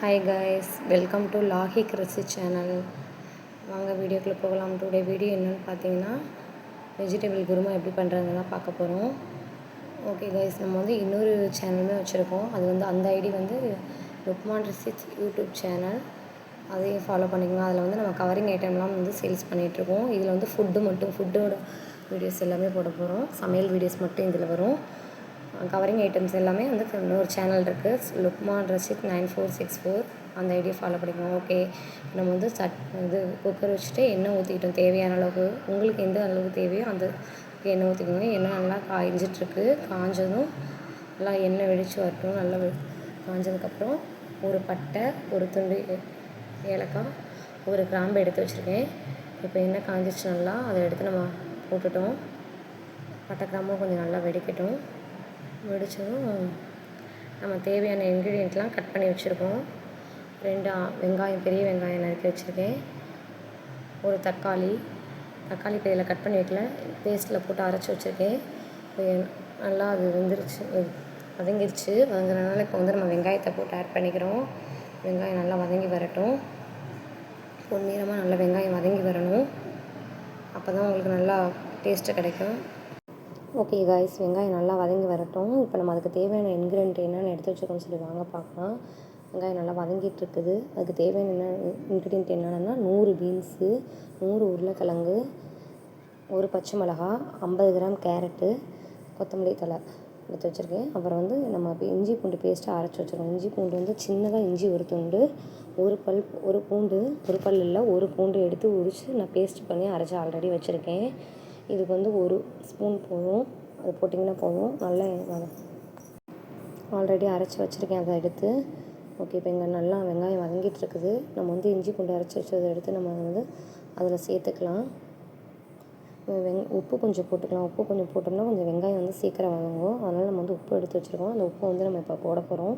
Hi guys, welcome to Lahi Krishi channel. வாங்க வீடியோக்குள்ளே போகலாம். டுடே வீடியோ என்னென்னு பார்த்தீங்கன்னா, வெஜிடபிள் குருமா எப்படி பண்ணுறதுன்னு தான் பார்க்க போகிறோம். ஓகே காய்ஸ், நம்ம வந்து இன்னொரு சேனலுமே வச்சுருக்கோம். அது வந்து அந்த ஐடி வந்து லுக்மான் ரெசிப்ஸ் யூடியூப் சேனல். அதையும் ஃபாலோ பண்ணிக்கோங்க. அதில் வந்து நம்ம கவரிங் ஐட்டம்லாம் வந்து சேல்ஸ் பண்ணிகிட்ருக்கோம். இதில் வந்து ஃபுட்டோட வீடியோஸ் எல்லாமே போட போகிறோம். சமையல் வீடியோஸ் மட்டும் இதில் வரும். கவரிங் ஐட்டம்ஸ் எல்லாமே வந்து இன்னொரு சேனல் இருக்குது, லுக்மான் ரெசிப்ஸ் 9464. அந்த ஐடியை ஃபாலோ பண்ணிக்கோங்க. ஓகே, நம்ம வந்து குக்கர் வச்சுட்டு எண்ணெய் ஊற்றிக்கிட்டோம். தேவையான அளவுக்கு உங்களுக்கு எந்த அளவுக்கு தேவையோ அந்த எண்ணெய் ஊற்றிக்கோங்க. எண்ணெய் நல்லா காய்ஞ்சிட்ருக்கு. காஞ்சதும் நல்லா எண்ணெய் வெடித்து வரட்டும். நல்லா காஞ்சதுக்கப்புறம் ஒரு பட்டை, ஒரு துண்டு ஏலக்காய், ஒரு கிராம்பு எடுத்து வச்சுருக்கேன். இப்போ எண்ணெய் காஞ்சிச்சு நல்லா, அதை எடுத்து நம்ம போட்டுட்டோம். பட்டை கிராம்பும் கொஞ்சம் நல்லா வெடிக்கட்டும். வெடித்ததும் நம்ம தேவையான இன்க்ரீடியண்ட்லாம் கட் பண்ணி வச்சுருக்கோம். 2 வெங்காயம், பெரிய வெங்காயம் நறுக்கி வச்சுருக்கேன். ஒரு தக்காளி இப்போ இதில் கட் பண்ணி வைக்கல, பேஸ்ட்டில் போட்டு அரைச்சி வச்சுருக்கேன். நல்லா அது வதங்கிருச்சு. வதங்குறதுனால இப்போ வந்து நம்ம வெங்காயத்தை போட்டு ஆட் பண்ணிக்கிறோம். வெங்காயம் நல்லா வதங்கி வரட்டும். பொன்னிறமாக நல்லா வெங்காயம் வதங்கி வரணும். அப்போ தான் உங்களுக்கு நல்லா டேஸ்ட்டு கிடைக்கும். ஓகே காய்ஸ், வெங்காயம் நல்லா வதங்கி வரட்டும். இப்போ நம்ம அதுக்கு தேவையான இன்க்ரீடியன்ட் என்னென்னு எடுத்து வச்சுருக்கோம்னு சொல்லி வாங்க பார்க்கலாம். வெங்காயம் நல்லா வதங்கிட்டுருக்குது. அதுக்கு தேவையான இன்க்ரீடியன்ட் என்னென்னா 100 பீன்ஸு, 100 உருளைக்கிழங்கு, ஒரு பச்சை மிளகா, 50 கிராம் கேரட்டு, கொத்தமல்லி தழை எடுத்து வச்சுருக்கேன். அப்புறம் வந்து நம்ம இஞ்சி பூண்டு பேஸ்ட்டு அரைச்சி வச்சுருக்கோம். இஞ்சி பூண்டு வந்து சின்னதாக இஞ்சி ஒரு துண்டு, ஒரு பல் இல்லை, ஒரு பூண்டு எடுத்து உரித்து நான் பேஸ்ட் பண்ணி அரைச்சி ஆல்ரெடி வச்சுருக்கேன். இதுக்கு வந்து 1 ஸ்பூன் போதும். அது போட்டிங்கன்னா போதும். நல்லா ஆல்ரெடி அரைச்சி வச்சுருக்கேன், அதை எடுத்து. ஓகே, இப்போ இங்கே நல்லா வெங்காயம் வதங்கிட்டுருக்குது. நம்ம வந்து இஞ்சி பூண்டு அரைச்சி வச்சதை எடுத்து நம்ம வந்து அதில் சேர்த்துக்கலாம். உப்பு கொஞ்சம் போட்டுக்கலாம். உப்பு கொஞ்சம் போட்டோம்னா கொஞ்சம் வெங்காயம் வந்து சீக்கிரம் வதங்கும். அதனால் நம்ம வந்து உப்பு எடுத்து வச்சுருக்கோம். அந்த உப்பை வந்து நம்ம இப்போ போட போகிறோம்.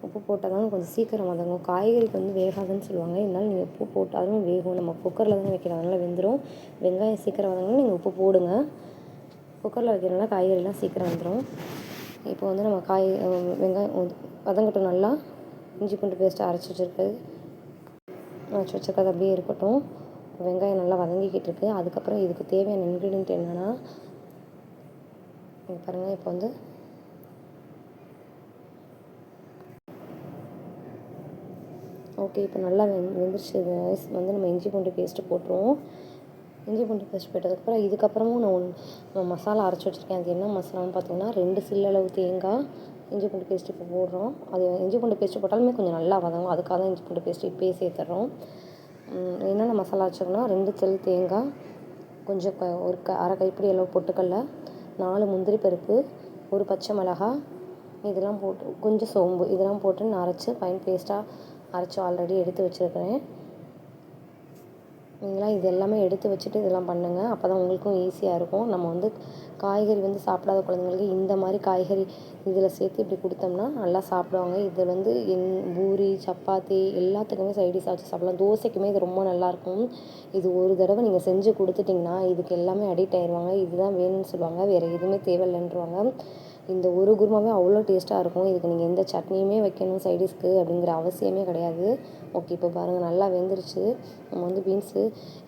உப்பு போட்டால் தான் கொஞ்சம் சீக்கிரம் வதங்கும். காய்கறிக்கு வந்து வேகாதுன்னு சொல்லுவாங்க. இருந்தாலும் நீங்கள் உப்பு போட்டாலும் வேகும். நம்ம குக்கரில் தானே வைக்கிறோம், அதனால் வெந்துடும். வெங்காயம் சீக்கிரம் வதங்கணும், நீங்கள் உப்பு போடுங்க. குக்கரில் வைக்கிறதுனால காய்கறிலாம் சீக்கிரம் வந்துடும். இப்போ வந்து நம்ம வெங்காயம் வதங்கட்டும் நல்லா. இஞ்சி பூண்டு பேஸ்ட்டு அரைச்சி வச்சுருக்கிறது அப்படியே இருக்கட்டும். வெங்காயம் நல்லா வதங்கிக்கிட்டு இருக்குது. அதுக்கப்புறம் இதுக்கு தேவையான இன்க்ரீடியன்ட் என்னென்னா, பாருங்கள், இப்போ வந்து ஓகே, இப்போ நல்லா வெந்துருச்சு. வந்து நம்ம இஞ்சி பூண்டு பேஸ்ட்டு போட்டுருவோம். இஞ்சி பூண்டு பேஸ்ட் போட்டதுக்கப்புறம் இதுக்கப்புறமும் நான் மசாலா அரைச்சி வச்சுருக்கேன். அது என்ன மசாலான்னு பார்த்தீங்கன்னா, 2 சில்லளவு தேங்காய், இஞ்சி பூண்டு பேஸ்ட்டு இப்போ போடுறோம். அது இஞ்சி பூண்டு பேஸ்ட்டு போட்டாலுமே கொஞ்சம் நல்லா வதங்கும். அதுக்காக தான் இஞ்சி பூண்டு பேஸ்ட்டு இப்போயே சேர்த்துட்றோம். என்னென்ன மசாலா வச்சுருக்கோன்னா, 2 சில் தேங்காய், கொஞ்சம் ஒரு அரை கைப்பிடி அளவு பொட்டுக்கடல, 4 முந்திரி பருப்பு, ஒரு பச்சை மிளகா, இதெல்லாம் போட்டு கொஞ்சம் சோம்பு, இதெல்லாம் போட்டு நான் அரைச்சி ஃபைன் பேஸ்ட்டாக அரைச்சி ஆல்ரெடி எடுத்து வச்சுருக்கிறேன். நீங்களாம் இது எல்லாமே எடுத்து வச்சுட்டு இதெல்லாம் பண்ணுங்கள். அப்போ தான் உங்களுக்கும் ஈஸியாக இருக்கும். நம்ம வந்து காய்கறி வந்து சாப்பிடாத குழந்தைங்களுக்கு இந்த மாதிரி காய்கறி இதில் சேர்த்து இப்படி கொடுத்தோம்னா நல்லா சாப்பிடுவாங்க. இது வந்து பூரி, சப்பாத்தி எல்லாத்துக்குமே சைடிஷாக வச்சு சாப்பிடலாம். தோசைக்குமே இது ரொம்ப நல்லாயிருக்கும். இது ஒரு தடவை நீங்கள் செஞ்சு கொடுத்துட்டிங்கன்னா இதுக்கு எல்லாமே அடிக்ட் ஆயிடுவாங்க. இதுதான் வேணும்னு சொல்லுவாங்க. வேறு எதுவுமே தேவையில்லைன்றவாங்க. இந்த ஒரு குருமாவே அவ்வளோ டேஸ்ட்டாக இருக்கும். இதுக்கு நீங்கள் எந்த சட்னியுமே வைக்கணும் சைடிஷ்க்கு அப்படிங்கிற அவசியமே கிடையாது. ஓகே, இப்போ பாருங்கள் நல்லா வெந்துருச்சு. நம்ம வந்து பீன்ஸு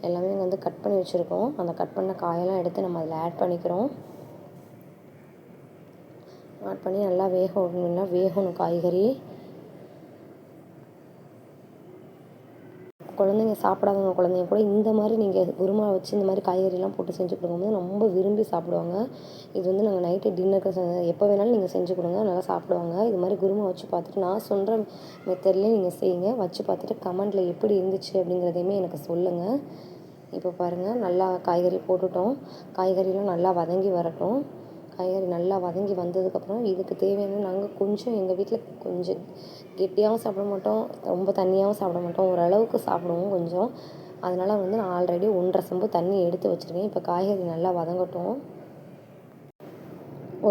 எல்லாமே வந்து கட் பண்ணி வச்சுருக்கோம். அந்த கட் பண்ண காயெல்லாம் எடுத்து நம்ம அதில் ஆட் பண்ணிக்கிறோம். ஆட் பண்ணி நல்லா வேகணும் காய்கறி. குழந்தைங்க சாப்பிடாதவங்க குழந்தைங்க கூட இந்த மாதிரி நீங்கள் குருமா வச்சு இந்த மாதிரி காய்கறிலாம் போட்டு செஞ்சு கொடுக்கும்போது ரொம்ப விரும்பி சாப்பிடுவாங்க. இது வந்து நாங்கள் நைட்டு டின்னருக்கு எப்போ வேணாலும் நீங்கள் செஞ்சு கொடுங்க, நல்லா சாப்பிடுவாங்க. இது மாதிரி குருமா வச்சு பார்த்துட்டு நான் சொல்கிற மெத்தட்லேயே நீங்கள் செய்யுங்க. வச்சு பார்த்துட்டு கமெண்ட்டில் எப்படி இருந்துச்சு அப்படிங்கிறதையுமே எனக்கு சொல்லுங்கள். இப்போ பாருங்கள் நல்லா காய்கறி போட்டுட்டோம். காய்கறிலாம் நல்லா வதங்கி வரட்டும். காய்கறி நல்லா வதங்கி வந்ததுக்கப்புறம் இதுக்கு தேவையான நாங்கள் கொஞ்சம் எங்கள் வீட்டில் கொஞ்சம் கெட்டியாகவும் சாப்பிட மாட்டோம், ரொம்ப தண்ணியாகவும் சாப்பிட மாட்டோம், ஓரளவுக்கு சாப்பிடுவோம் கொஞ்சம். அதனால் வந்து நான் ஆல்ரெடி 1.5 செம்பு தண்ணி எடுத்து வச்சுருக்கேன். இப்போ காய்கறி நல்லா வதங்கட்டும்.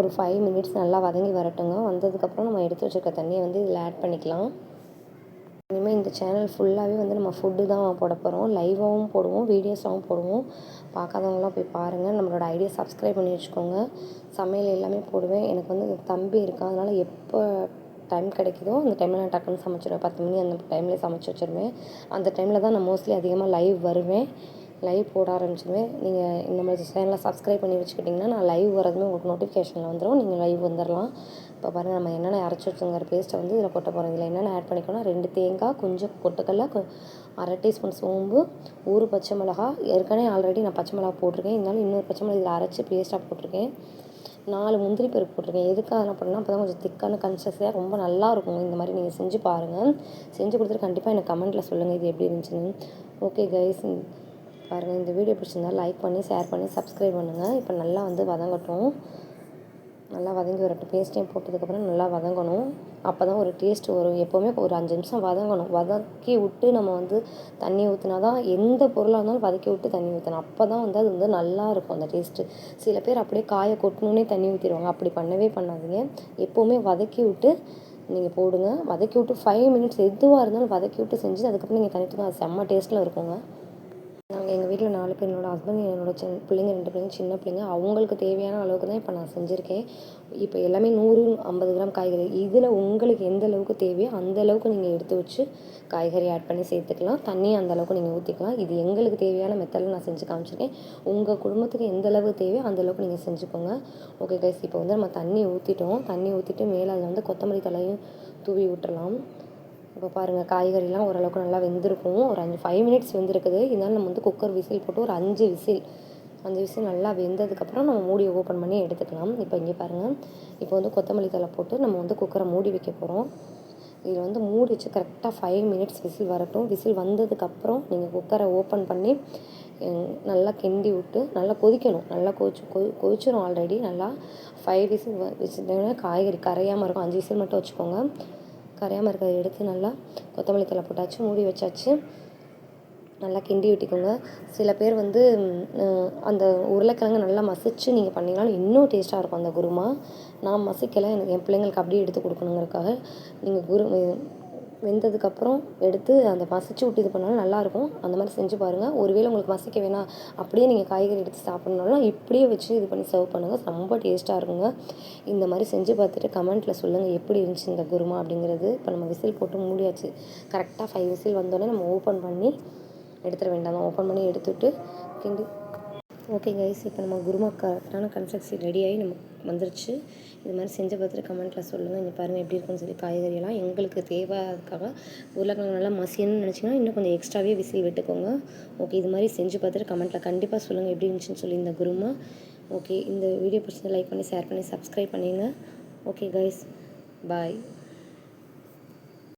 ஒரு 5 மினிட்ஸ் நல்லா வதங்கி வரட்டுங்க. வந்ததுக்கப்புறம் நம்ம எடுத்து வச்சுருக்க தண்ணியை வந்து இதில் ஆட் பண்ணிக்கலாம். இனிமேல் இந்த சேனல் ஃபுல்லாகவே வந்து நம்ம ஃபுட்டு தான் போட போகிறோம். லைவாகவும் போடுவோம், வீடியோஸாகவும் போடுவோம். பார்க்காதவங்களாம் போய் பாருங்கள். நம்மளோட ஐடியா சப்ஸ்கிரைப் பண்ணி வச்சுக்கோங்க. சமையல் எல்லாமே போடுவேன். எனக்கு வந்து தம்பி இருக்கான். அதனால் எப்போ டைம் கிடைக்குதோ அந்த டைமில் நான் டக்குன்னு சமைச்சிடுவேன். 10 மணி அந்த டைம்லேயே சமைச்சு வச்சுருவேன். அந்த டைமில் தான் நான் மோஸ்ட்லி அதிகமாக லைவ் வருவேன். லைவ் போட ஆரம்பிச்சிடுவேன். நீங்கள் நம்ம சேனலை சப்ஸ்கிரைப் பண்ணி வச்சுக்கிட்டிங்கன்னா நான் லைவ் வரதுமே உங்களுக்கு நோட்டிஃபிகேஷனில் வந்துடும். நீங்கள் லைவ் வந்துடலாம். இப்போ பாருங்கள், நம்ம என்னென்ன அரைச்சி வச்சுங்கிற பேஸ்ட்டை வந்து இதில் கொட்ட போகிறோம். இதில் என்னென்ன ஆட் பண்ணிக்கணும், 2 தேங்காய், கொஞ்சம் பொட்டுக்கடலை, 1/2 டீஸ்பூன் சோம்பு, 1 பச்சை மிளகா. ஏற்கனவே ஆல்ரெடி நான் பச்சை மிளகா போட்டிருக்கேன். இருந்தாலும் இன்னொரு பச்சை மிளகா இதில் அரைச்சி பேஸ்ட்டாக போட்டிருக்கேன். 4 முந்திரி பருப்பு போட்டிருக்கேன். எதுக்காக அதெல்லாம் போட்டேன்னா அப்போ தான் கொஞ்சம் திக்கான கன்சிஸ்டன்சியாக ரொம்ப நல்லா இருக்குங்க. இந்த மாதிரி நீங்கள் செஞ்சு பாருங்கள். செஞ்சு கொடுத்துட்டு கண்டிப்பாக எனக்கு கமெண்ட்டில் சொல்லுங்கள் இது எப்படி இருந்துச்சுன்னு. ஓகே கைஸ், பாருங்கள், இந்த வீடியோ பிடிச்சிருந்தால் லைக் பண்ணி ஷேர் பண்ணி சப்ஸ்கிரைப் பண்ணுங்கள். இப்போ நல்லா வந்து வதங்கட்டும். நல்லா வதங்கி வரட்டும். பேஸ்ட்டையும் போட்டதுக்கப்புறம் நல்லா வதங்கணும். அப்போ தான் ஒரு டேஸ்ட் வரும். எப்போவுமே ஒரு 5 நிமிஷம் வதங்கணும். வதக்கி விட்டு நம்ம வந்து தண்ணி ஊற்றினா தான், எந்த பொருளாக இருந்தாலும் வதக்கி விட்டு தண்ணி ஊற்றணும். அப்போ தான் வந்து அது வந்து நல்லாயிருக்கும் அந்த டேஸ்ட்டு. சில பேர் அப்படியே காயை கொட்டணுன்னே தண்ணி ஊற்றிடுவாங்க. அப்படி பண்ணவே பண்ணாதீங்க. எப்போவுமே வதக்கி விட்டு நீங்கள் போடுங்க. வதக்கி விட்டு 5 மினிட்ஸ் எதுவாக இருந்தாலும் வதக்கி விட்டு செஞ்சு அதுக்கப்புறம் நீங்கள் தண்ணி ஊற்றுங்க. அது செம்ம டேஸ்ட்டில் இருக்குங்க. நாங்கள் எங்கள் வீட்டில் 4 பேர். என்னோடய ஹஸ்பண்ட், என்னோடய பிள்ளைங்க 2 பிள்ளைங்க, சின்ன பிள்ளைங்க. அவங்களுக்கு தேவையான அளவுக்கு தான் இப்போ நான் செஞ்சுருக்கேன். இப்போ எல்லாமே 150 கிராம் காய்கறி. இதில் உங்களுக்கு எந்த அளவுக்கு தேவையோ அந்த அளவுக்கு நீங்கள் எடுத்து வச்சு காய்கறி ஆட் பண்ணி சேர்த்துக்கலாம். தண்ணியும் அந்த அளவுக்கு நீங்கள் ஊற்றிக்கலாம். இது எங்களுக்கு தேவையான மெத்தடில் நான் செஞ்சு காமிச்சிருக்கேன். உங்கள் குடும்பத்துக்கு எந்த அளவுக்கு தேவையோ அந்த அளவுக்கு நீங்கள் செஞ்சுக்கோங்க. ஓகே கைஸ், இப்போ வந்து நம்ம தண்ணி ஊற்றிட்டோம். தண்ணி ஊற்றிட்டு மேலே அதில் வந்து கொத்தமல்லி தழையும் தூவி விட்டுறலாம். இப்போ பாருங்கள், காய்கறிலாம் ஓரளவுக்கு நல்லா வெந்திருக்கும். ஒரு 5 மினிட்ஸ் வெந்திருக்குது. இதனால் நம்ம வந்து குக்கர் விசில் போட்டு ஒரு 5 விசில் நல்லா வெந்ததுக்கப்புறம் நம்ம மூடியை ஓப்பன் பண்ணி எடுத்துக்கலாம். இப்போ இங்கே பாருங்கள், இப்போ வந்து கொத்தமல்லி தழை போட்டு நம்ம வந்து குக்கரை மூடி வைக்க போகிறோம். இதில் வந்து மூடி வச்சு கரெக்டாக 5 மினிட்ஸ் விசில் வரட்டும். விசில் வந்ததுக்கப்புறம் நீங்கள் குக்கரை ஓப்பன் பண்ணி நல்லா கிண்டி விட்டு நல்லா கொதிக்கணும். நல்லா கொதிச்சிடும் ஆல்ரெடி. நல்லா 5 விசில் வச்சுட்டோன்னா காய்கறி கரையாமல் இருக்கும். 5 விசில் மட்டும் வச்சுக்கோங்க. கரையாமல் இருக்கிறத எடுத்து நல்லா கொத்தமல்லி தழை போட்டாச்சு, மூடி வச்சாச்சு. நல்லா கிண்டி விட்டுக்கோங்க. சில பேர் வந்து அந்த உருளைக்கிழங்கு நல்லா மசிச்சு நீங்கள் பண்ணிங்கனாலும் இன்னும் டேஸ்ட்டாக இருக்கும் அந்த குருமா. நான் மசிக்கலை, எனக்கு என் பிள்ளைங்களுக்கு அப்படியே எடுத்து கொடுக்கணுங்கிறதுக்காக. நீங்கள் வெந்ததுக்கப்புறம் எடுத்து அந்த மசிச்சு விட்டு இது பண்ணாலும் நல்லாயிருக்கும். அந்த மாதிரி செஞ்சு பாருங்கள். ஒருவேளை உங்களுக்கு மசிக்க வேணாம், அப்படியே நீங்கள் காய்கறி எடுத்து சாப்பிட்ணுனாலும் இப்படியே வச்சு இது பண்ணி சர்வ் பண்ணுங்கள். ரொம்ப டேஸ்ட்டாக இருக்குங்க. இந்த மாதிரி செஞ்சு பார்த்துட்டு கமெண்ட்டில் சொல்லுங்கள் எப்படி இருந்துச்சு இந்த குருமா அப்படிங்கிறது. இப்போ நம்ம விசில் போட்டு மூடியாச்சு. கரெக்டாக 5 விசில் வந்தோடனே நம்ம ஓப்பன் பண்ணி எடுத்துட வேண்டாம். ஓப்பன் பண்ணி எடுத்துவிட்டு கிண்டி. ஓகே கைஸ், இப்போ நம்ம குருமா கரெக்டான கன்சிஸ்டன்சி ரெடியாகி நமக்கு வந்துருச்சு. இது மாதிரி செஞ்சு பார்த்துட்டு கமெண்ட்டில் சொல்லுங்கள். இங்கே பாருங்கள் எப்படி இருக்குன்னு சொல்லி. காய்கறியெல்லாம் எங்களுக்கு தேவை, அதுக்காக உருளைக்கிழங்கு நல்லா மசியணும்னு நினச்சிங்கன்னா இன்னும் கொஞ்சம் எக்ஸ்ட்ராவே விசில் விட்டுக்கோங்க. ஓகே, இது மாதிரி செஞ்சு பார்த்துட்டு கமெண்ட்டில் கண்டிப்பாக சொல்லுங்கள் எப்படி இருந்துச்சுன்னு சொல்லி இந்த குருமா. ஓகே, இந்த வீடியோ பிடிச்சதை லைக் பண்ணி ஷேர் பண்ணி சப்ஸ்கிரைப் பண்ணிடுங்க. ஓகே கைஸ், பாய்.